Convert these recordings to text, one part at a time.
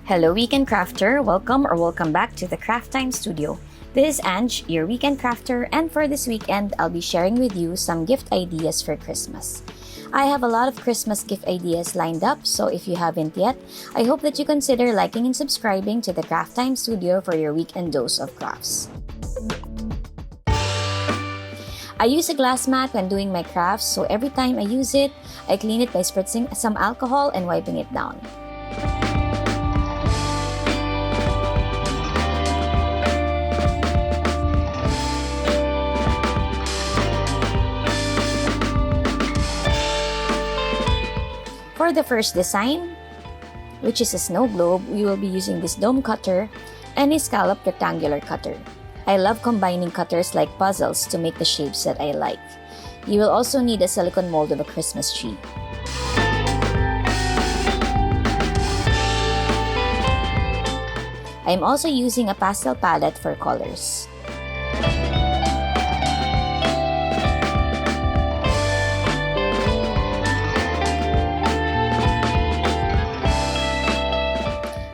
Hello weekend crafter, welcome back to the Craft Time Studio. This is Ange, your weekend crafter, and for this weekend, I'll be sharing with you some gift ideas for Christmas. I have a lot of Christmas gift ideas lined up, so if you haven't yet, I hope that you consider liking and subscribing to the Craft Time Studio for your weekend dose of crafts. I use a glass mat when doing my crafts, so every time I use it, I clean it by spritzing some alcohol and wiping it down. For the first design, which is a snow globe, we will be using this dome cutter and a scallop rectangular cutter. I love combining cutters like puzzles to make the shapes that I like. You will also need a silicone mold of a Christmas tree. I am also using a pastel palette for colors.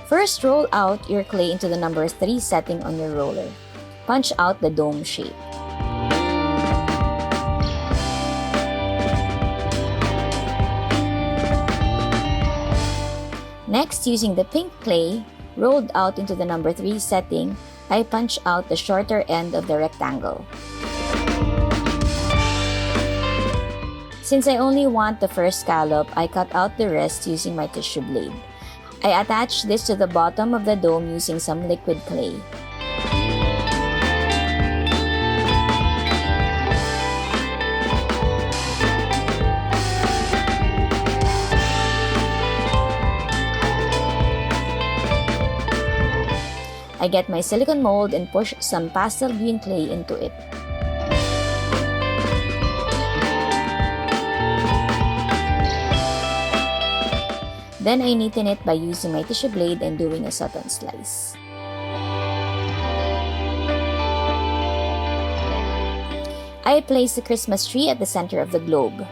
First, roll out your clay into the number 3 setting on your roller. Punch out the dome shape. Next, using the pink clay rolled out into the number 3 setting, I punch out the shorter end of the rectangle. Since I only want the first scallop, I cut out the rest using my tissue blade. I attach this to the bottom of the dome using some liquid clay. I get my silicone mold and push some pastel green clay into it. Then I neaten it by using my tissue blade and doing a satin slice. I place the Christmas tree at the center of the globe.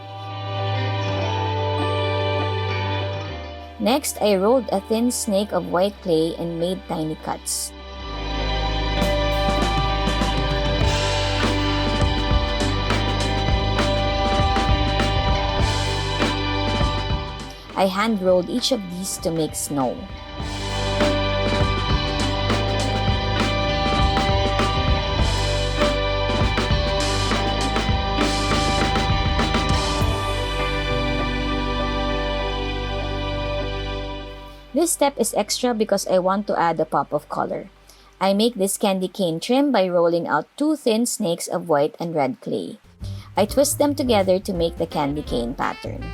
Next, I rolled a thin snake of white clay and made tiny cuts. I hand-rolled each of these to make snow. This step is extra because I want to add a pop of color. I make this candy cane trim by rolling out 2 thin snakes of white and red clay. I twist them together to make the candy cane pattern.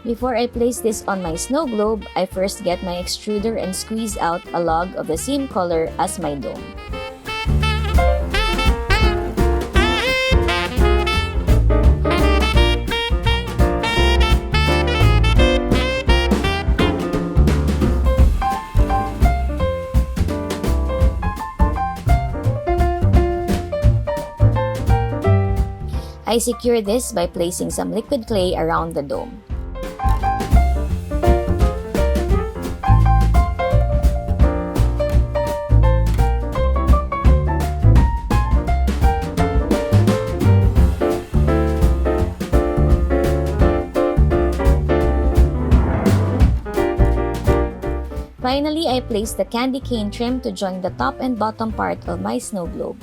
Before I place this on my snow globe, I first get my extruder and squeeze out a log of the same color as my dome. I secure this by placing some liquid clay around the dome. Finally, I place the candy cane trim to join the top and bottom part of my snow globe.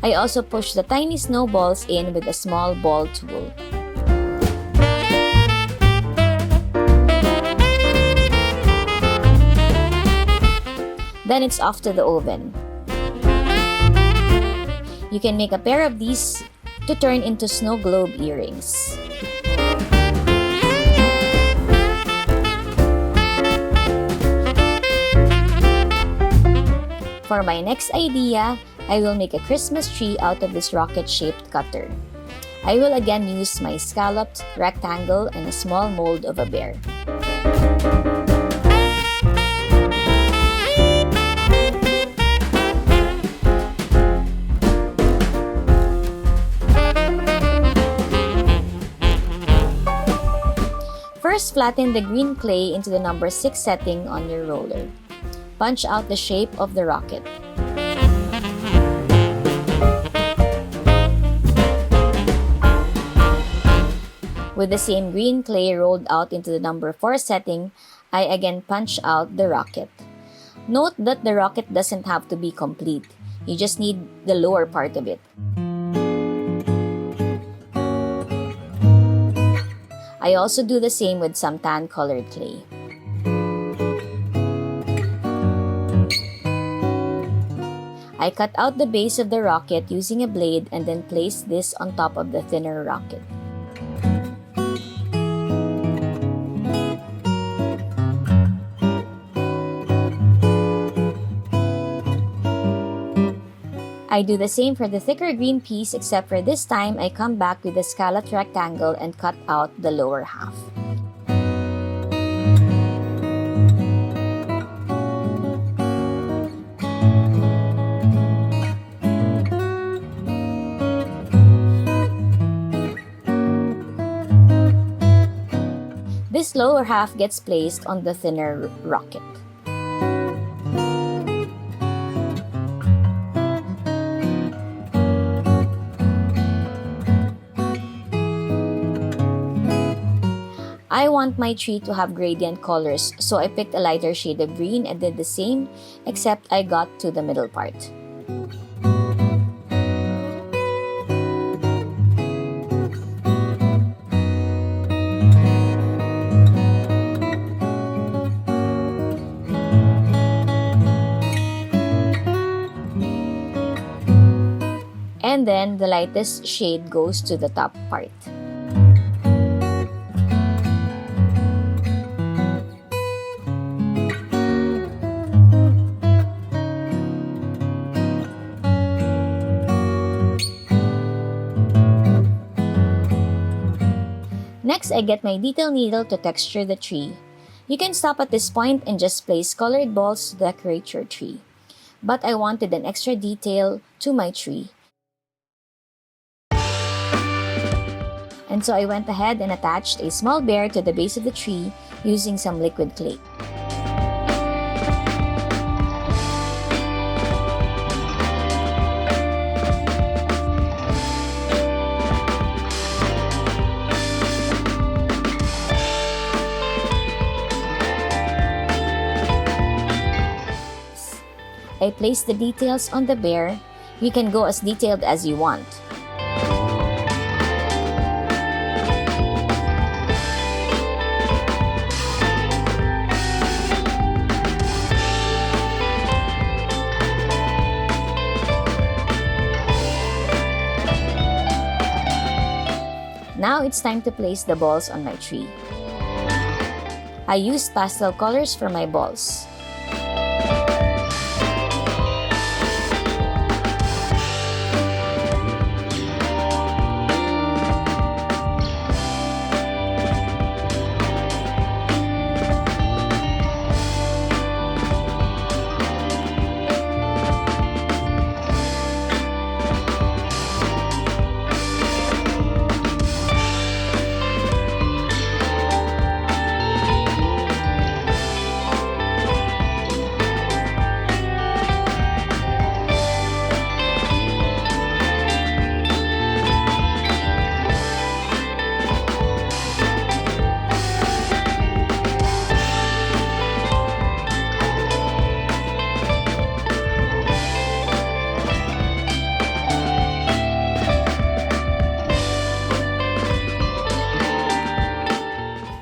I also push the tiny snowballs in with a small ball tool. Then it's off to the oven. You can make a pair of these to turn into snow globe earrings. For my next idea, I will make a Christmas tree out of this rocket-shaped cutter. I will again use my scalloped rectangle and a small mold of a bear. First, flatten the green clay into the number 6 setting on your roller. Punch out the shape of the rocket. With the same green clay rolled out into the number 4 setting, I again punch out the rocket. Note that the rocket doesn't have to be complete. You just need the lower part of it. I also do the same with some tan-colored clay. I cut out the base of the rocket using a blade and then place this on top of the thinner rocket. I do the same for the thicker green piece, except for this time I come back with the scalloped rectangle and cut out the lower half. This lower half gets placed on the thinner rocket. I want my tree to have gradient colors, so I picked a lighter shade of green and did the same, except I got to the middle part. And then the lightest shade goes to the top part. Next, I get my detail needle to texture the tree. You can stop at this point and just place colored balls to decorate your tree. But I wanted an extra detail to my tree. And so I went ahead and attached a small bear to the base of the tree using some liquid clay. I placed the details on the bear. You can go as detailed as you want. Now it's time to place the balls on my tree. I used pastel colors for my balls.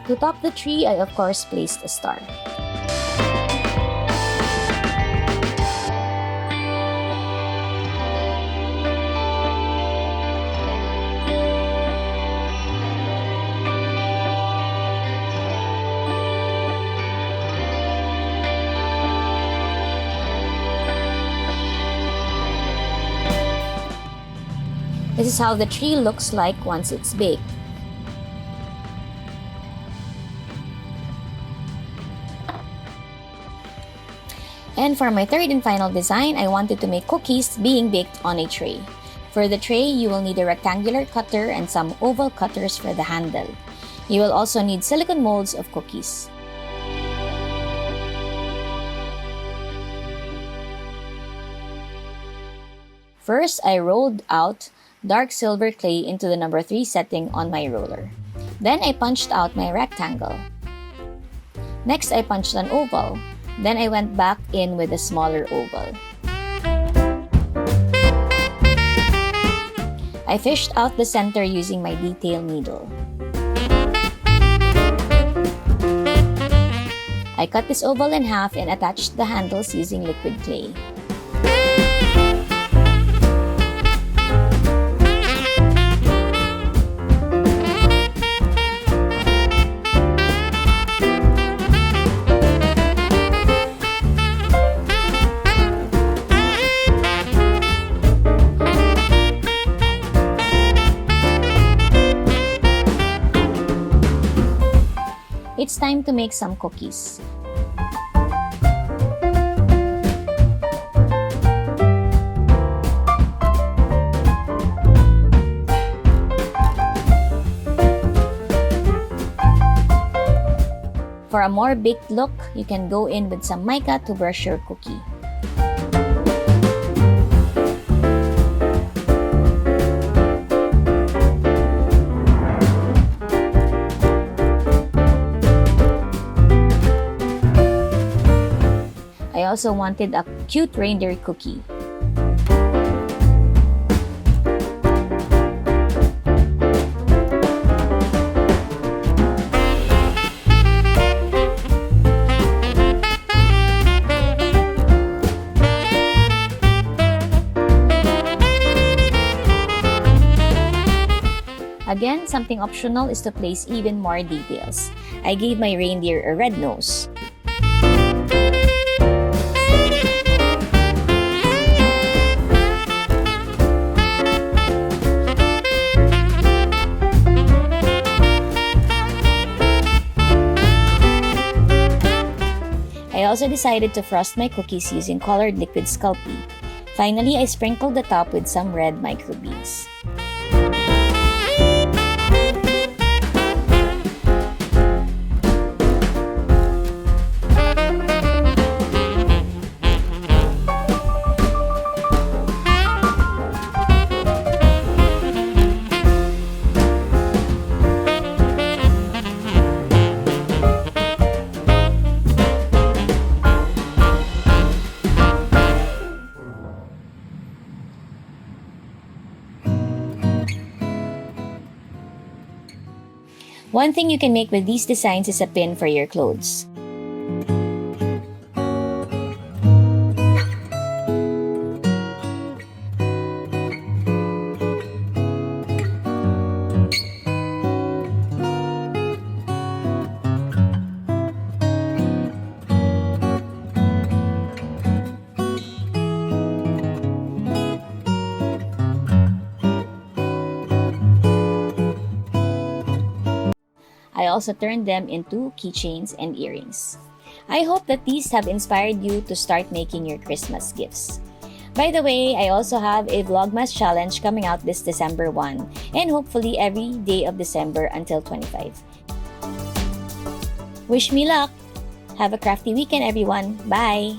To top the tree, I of course placed a star. This is how the tree looks like once it's baked. And for my third and final design, I wanted to make cookies being baked on a tray. For the tray, you will need a rectangular cutter and some oval cutters for the handle. You will also need silicone molds of cookies. First, I rolled out dark silver clay into the number 3 setting on my roller. Then I punched out my rectangle. Next, I punched an oval. Then I went back in with a smaller oval. I fished out the center using my detail needle. I cut this oval in half and attached the handles using liquid clay. It's time to make some cookies. For a more baked look, you can go in with some mica to brush your cookie. I also wanted a cute reindeer cookie. Again, something optional is to place even more details. I gave my reindeer a red nose. I also decided to frost my cookies using colored liquid Sculpey. Finally, I sprinkled the top with some red microbeads. One thing you can make with these designs is a pin for your clothes. I also turned them into keychains and earrings. I hope that these have inspired you to start making your Christmas gifts. By the way, I also have a Vlogmas challenge coming out this December 1 and hopefully every day of December until 25. Wish me luck! Have a crafty weekend, everyone. Bye!